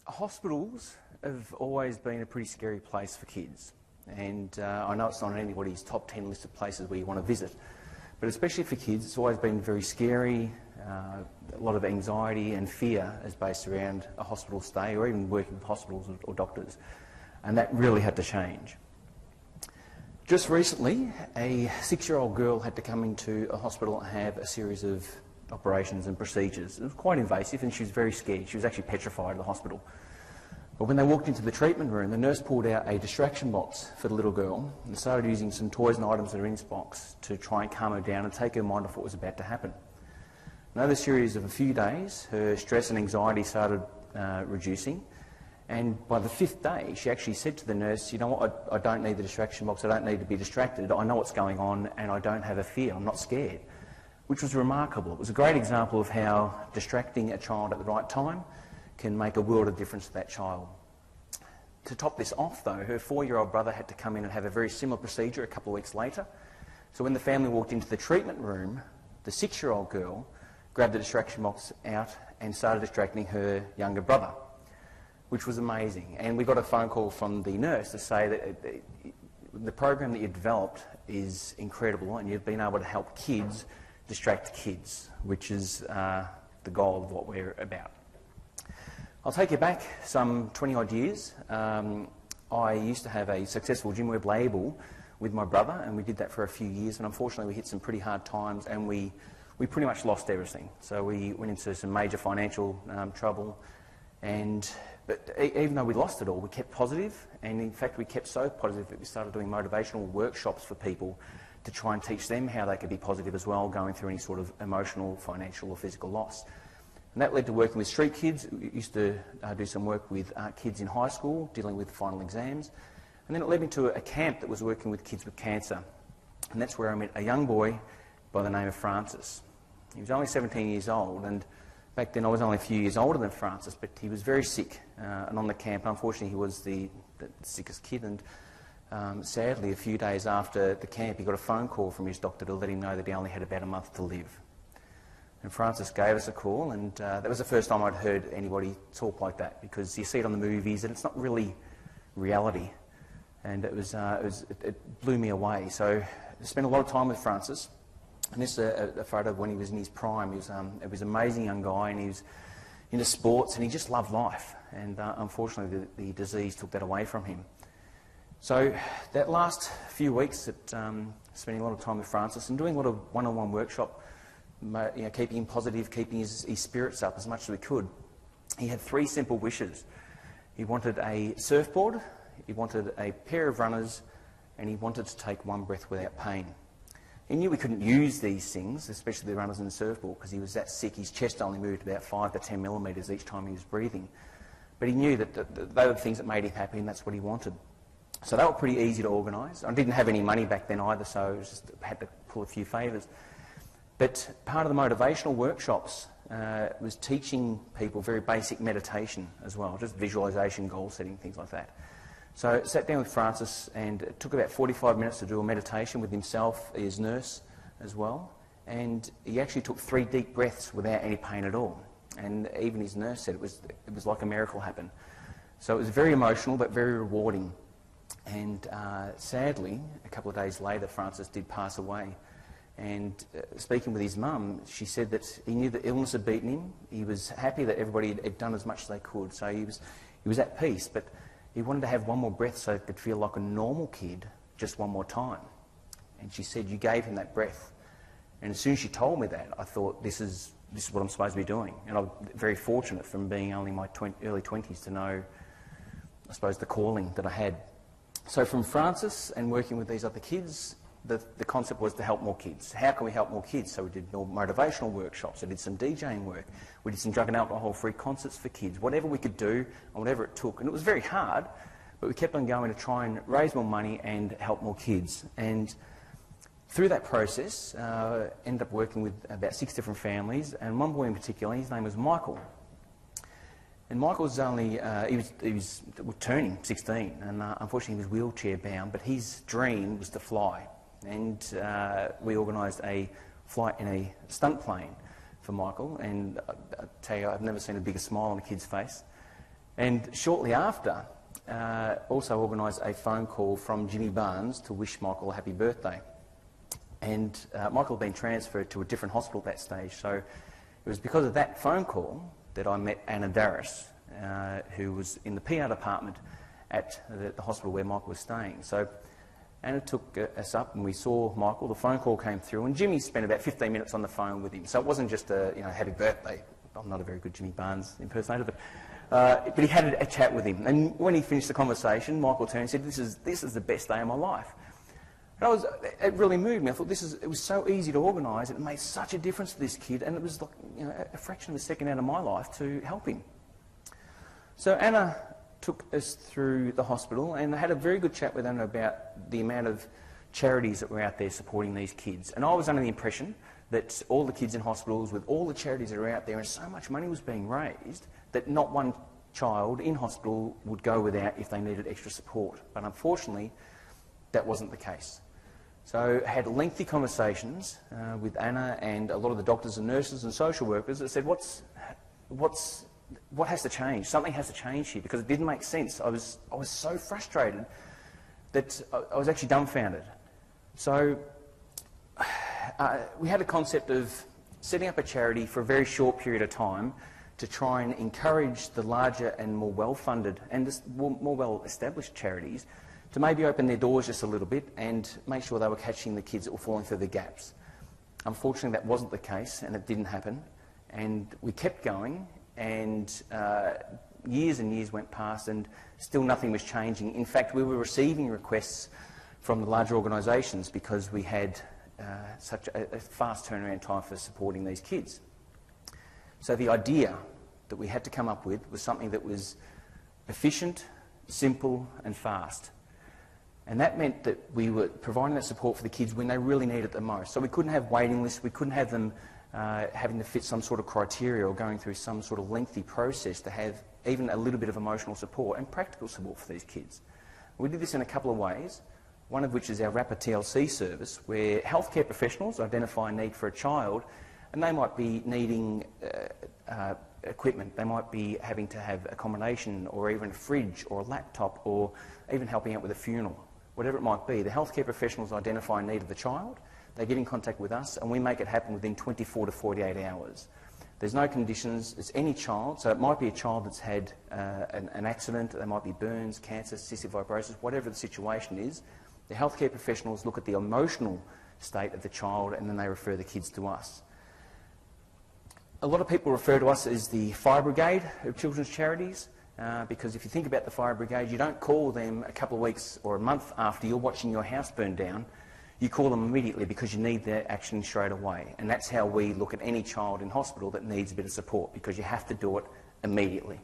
Hospitals have always been a pretty scary place for kids, and I know it's not on anybody's top 10 list of places where you want to visit, but especially for kids it's always been very scary. A lot of anxiety and fear is based around a hospital stay or even working with hospitals or doctors, and that really had to change. Just recently, a 6-year-old girl had to come into a hospital and have a series of operations and procedures. It was quite invasive and she was very scared. She was actually petrified at the hospital. But when they walked into the treatment room, the nurse pulled out a distraction box for the little girl and started using some toys and items that are in this box to try and calm her down and take her mind off what was about to happen. And over a series of a few days, her stress and anxiety started reducing, and by the 5th day she actually said to the nurse, you know what, I don't need the distraction box, I don't need to be distracted, I know what's going on and I don't have a fear, I'm not scared. Which was remarkable. It was a great example of how distracting a child at the right time can make a world of difference to that child. To top this off though, her 4-year-old brother had to come in and have a very similar procedure a couple of weeks later. So when the family walked into the treatment room, the 6-year-old girl grabbed the distraction box out and started distracting her younger brother, which was amazing. And we got a phone call from the nurse to say that the program that you developed is incredible and you've been able to help kids distract kids, which is the goal of what we're about. I'll take you back some 20 odd years. I used to have a successful gym web label with my brother, and we did that for a few years, and unfortunately we hit some pretty hard times and we pretty much lost everything. So we went into some major financial trouble, but even though we lost it all, we kept positive, and in fact we kept so positive that we started doing motivational workshops for people to try and teach them how they could be positive as well, going through any sort of emotional, financial or physical loss. And that led to working with street kids. We used to do some work with kids in high school, dealing with final exams. And then it led me to a camp that was working with kids with cancer. And that's where I met a young boy by the name of Francis. He was only 17 years old, and back then I was only a few years older than Francis, but he was very sick. And on the camp, unfortunately, he was the sickest kid, and sadly, a few days after the camp, he got a phone call from his doctor to let him know that he only had about a month to live. And Francis gave us a call, and that was the first time I'd heard anybody talk like that, because you see it on the movies and it's not really reality. And it blew me away. So I spent a lot of time with Francis, and this is a photo of when he was in his prime. He was an amazing young guy, and he was into sports, and he just loved life. And unfortunately, the disease took that away from him. So that last few weeks, spending a lot of time with Francis and doing a lot of one-on-one workshop, keeping him positive, keeping his spirits up as much as we could, he had 3 simple wishes. He wanted a surfboard, he wanted a pair of runners, and he wanted to take one breath without pain. He knew we couldn't use these things, especially the runners and the surfboard, because he was that sick. His chest only moved about 5 to 10 millimetres each time he was breathing. But he knew that they were the things that made him happy, and that's what he wanted. So they were pretty easy to organise. I didn't have any money back then either, so I just had to pull a few favours. But part of the motivational workshops was teaching people very basic meditation as well, just visualisation, goal setting, things like that. So I sat down with Francis, and it took about 45 minutes to do a meditation with himself, his nurse as well, and he actually took 3 deep breaths without any pain at all. And even his nurse said it was like a miracle happened. So it was very emotional but very rewarding. And sadly, a couple of days later, Francis did pass away. And speaking with his mum, she said that he knew the illness had beaten him. He was happy that everybody had done as much as they could. So he was at peace, but he wanted to have one more breath so he could feel like a normal kid just one more time. And she said, you gave him that breath. And as soon as she told me that, I thought, this is what I'm supposed to be doing. And I'm very fortunate from being only in my early 20s to know, I suppose, the calling that I had. So from Francis and working with these other kids, the concept was to help more kids. How can we help more kids? So we did more motivational workshops, we did some DJing work, we did some drug and alcohol-free concerts for kids, whatever we could do and whatever it took. And it was very hard, but we kept on going to try and raise more money and help more kids. And through that process, ended up working with about 6 different families, and one boy in particular, his name was Michael. And Michael was only, he was turning 16, and unfortunately he was wheelchair bound, but his dream was to fly. And we organised a flight in a stunt plane for Michael, and I tell you, I've never seen a bigger smile on a kid's face. And shortly after, also organised a phone call from Jimmy Barnes to wish Michael a happy birthday. And Michael had been transferred to a different hospital at that stage, so it was because of that phone call that I met Anna Darris, who was in the PR department at the hospital where Michael was staying. So Anna took us up and we saw Michael. The phone call came through and Jimmy spent about 15 minutes on the phone with him. So it wasn't just a happy birthday. I'm not a very good Jimmy Barnes impersonator, but he had a chat with him. And when he finished the conversation, Michael turned and said, this is the best day of my life. And it really moved me. I thought it was so easy to organise. It made such a difference to this kid, and it was like a fraction of a second out of my life to help him. So Anna took us through the hospital, and I had a very good chat with Anna about the amount of charities that were out there supporting these kids. And I was under the impression that all the kids in hospitals, with all the charities that are out there, and so much money was being raised, that not one child in hospital would go without if they needed extra support. But unfortunately, that wasn't the case. So I had lengthy conversations with Anna and a lot of the doctors and nurses and social workers that said, what has to change? Something has to change here, because it didn't make sense. I was so frustrated that I was actually dumbfounded. So we had a concept of setting up a charity for a very short period of time to try and encourage the larger and more well-funded and more well-established charities to maybe open their doors just a little bit and make sure they were catching the kids that were falling through the gaps. Unfortunately, that wasn't the case, and it didn't happen. And we kept going, and years and years went past, and still nothing was changing. In fact, we were receiving requests from the larger organisations because we had such a fast turnaround time for supporting these kids. So the idea that we had to come up with was something that was efficient, simple and fast. And that meant that we were providing that support for the kids when they really needed it the most. So we couldn't have waiting lists, we couldn't have them having to fit some sort of criteria or going through some sort of lengthy process to have even a little bit of emotional support and practical support for these kids. We did this in a couple of ways, one of which is our rapid TLC service, where healthcare professionals identify a need for a child, and they might be needing equipment. They might be having to have accommodation or even a fridge or a laptop or even helping out with a funeral. Whatever it might be, the healthcare professionals identify a need of the child, they get in contact with us, and we make it happen within 24 to 48 hours. There's no conditions, it's any child, so it might be a child that's had an accident, there might be burns, cancer, cystic fibrosis, whatever the situation is. The healthcare professionals look at the emotional state of the child and then they refer the kids to us. A lot of people refer to us as the fire brigade of children's charities. Because if you think about the fire brigade, you don't call them a couple of weeks or a month after you're watching your house burn down. You call them immediately because you need their action straight away. And that's how we look at any child in hospital that needs a bit of support, because you have to do it immediately.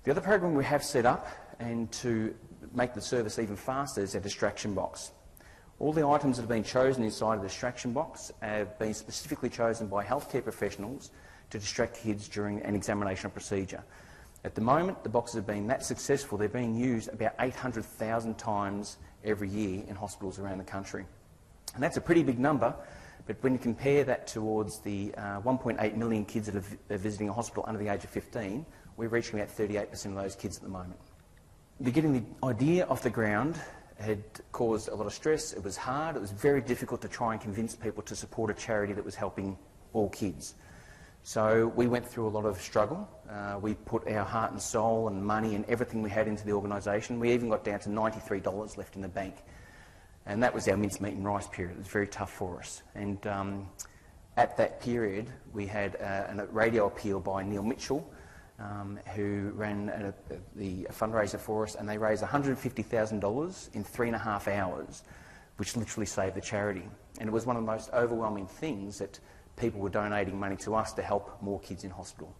The other program we have set up, and to make the service even faster, is our distraction box. All the items that have been chosen inside the distraction box have been specifically chosen by healthcare professionals to distract kids during an examination or procedure. At the moment, the boxes have been that successful, they're being used about 800,000 times every year in hospitals around the country. And that's a pretty big number, but when you compare that towards the 1.8 million kids that are visiting a hospital under the age of 15, we're reaching about 38% of those kids at the moment. Getting the idea off the ground had caused a lot of stress. It was hard. It was very difficult to try and convince people to support a charity that was helping all kids. So we went through a lot of struggle. We put our heart and soul and money and everything we had into the organisation. We even got down to $93 left in the bank. And that was our mincemeat and rice period. It was very tough for us. And at that period, we had a radio appeal by Neil Mitchell, who ran a fundraiser for us, and they raised $150,000 in 3.5 hours, which literally saved the charity. And it was one of the most overwhelming things that people were donating money to us to help more kids in hospital.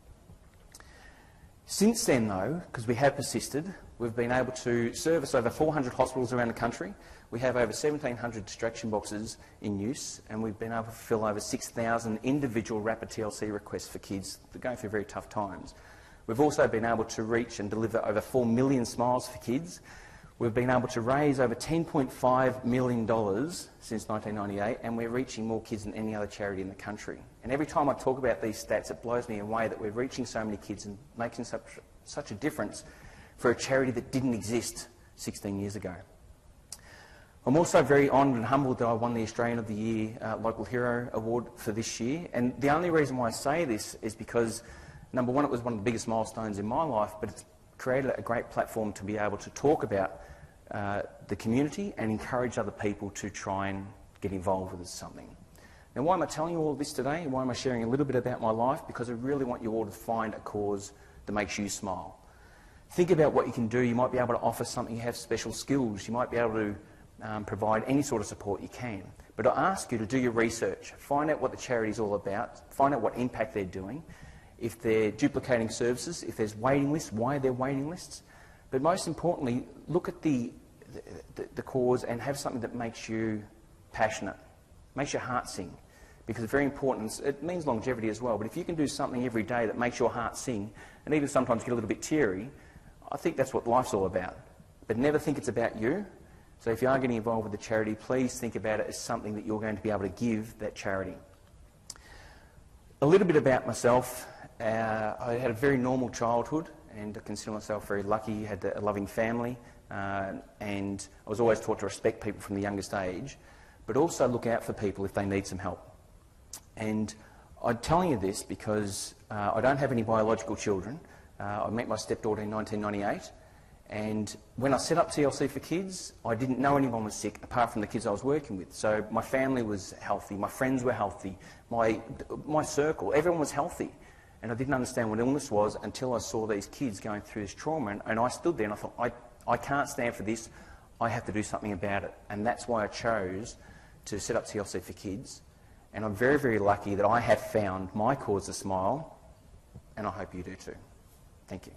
Since then, though, because we have persisted, we've been able to service over 400 hospitals around the country. We have over 1,700 distraction boxes in use, and we've been able to fulfil over 6,000 individual rapid TLC requests for kids that are going through very tough times. We've also been able to reach and deliver over 4 million smiles for kids. We've been able to raise over $10.5 million since 1998, and we're reaching more kids than any other charity in the country. And every time I talk about these stats, it blows me away that we're reaching so many kids and making such such a difference for a charity that didn't exist 16 years ago. I'm also very honoured and humbled that I won the Australian of the Year Local Hero Award for this year. And the only reason why I say this is because, number one, it was one of the biggest milestones in my life, but it's created a great platform to be able to talk about the community and encourage other people to try and get involved with something. Now, why am I telling you all this today? Why am I sharing a little bit about my life? Because I really want you all to find a cause that makes you smile. Think about what you can do. You might be able to offer something, you have special skills. You might be able to provide any sort of support you can. But I ask you to do your research. Find out what the charity is all about. Find out what impact they're doing. If they're duplicating services, if there's waiting lists, why they're waiting lists. But most importantly, look at the cause and have something that makes you passionate, makes your heart sing. Because it's very important. It means longevity as well. But if you can do something every day that makes your heart sing, and even sometimes get a little bit teary, I think that's what life's all about. But never think it's about you. So if you are getting involved with the charity, please think about it as something that you're going to be able to give that charity. A little bit about myself. I had a very normal childhood, and I consider myself very lucky. I had a loving family, and I was always taught to respect people from the youngest age, but also look out for people if they need some help. And I'm telling you this because I don't have any biological children. I met my stepdaughter in 1998, and when I set up TLC for Kids, I didn't know anyone was sick apart from the kids I was working with. So my family was healthy, my friends were healthy, my circle, everyone was healthy. And I didn't understand what illness was until I saw these kids going through this trauma, and I stood there and I thought, I can't stand for this, I have to do something about it. And that's why I chose to set up TLC for Kids. And I'm very, very lucky that I have found my cause to smile, and I hope you do too. Thank you.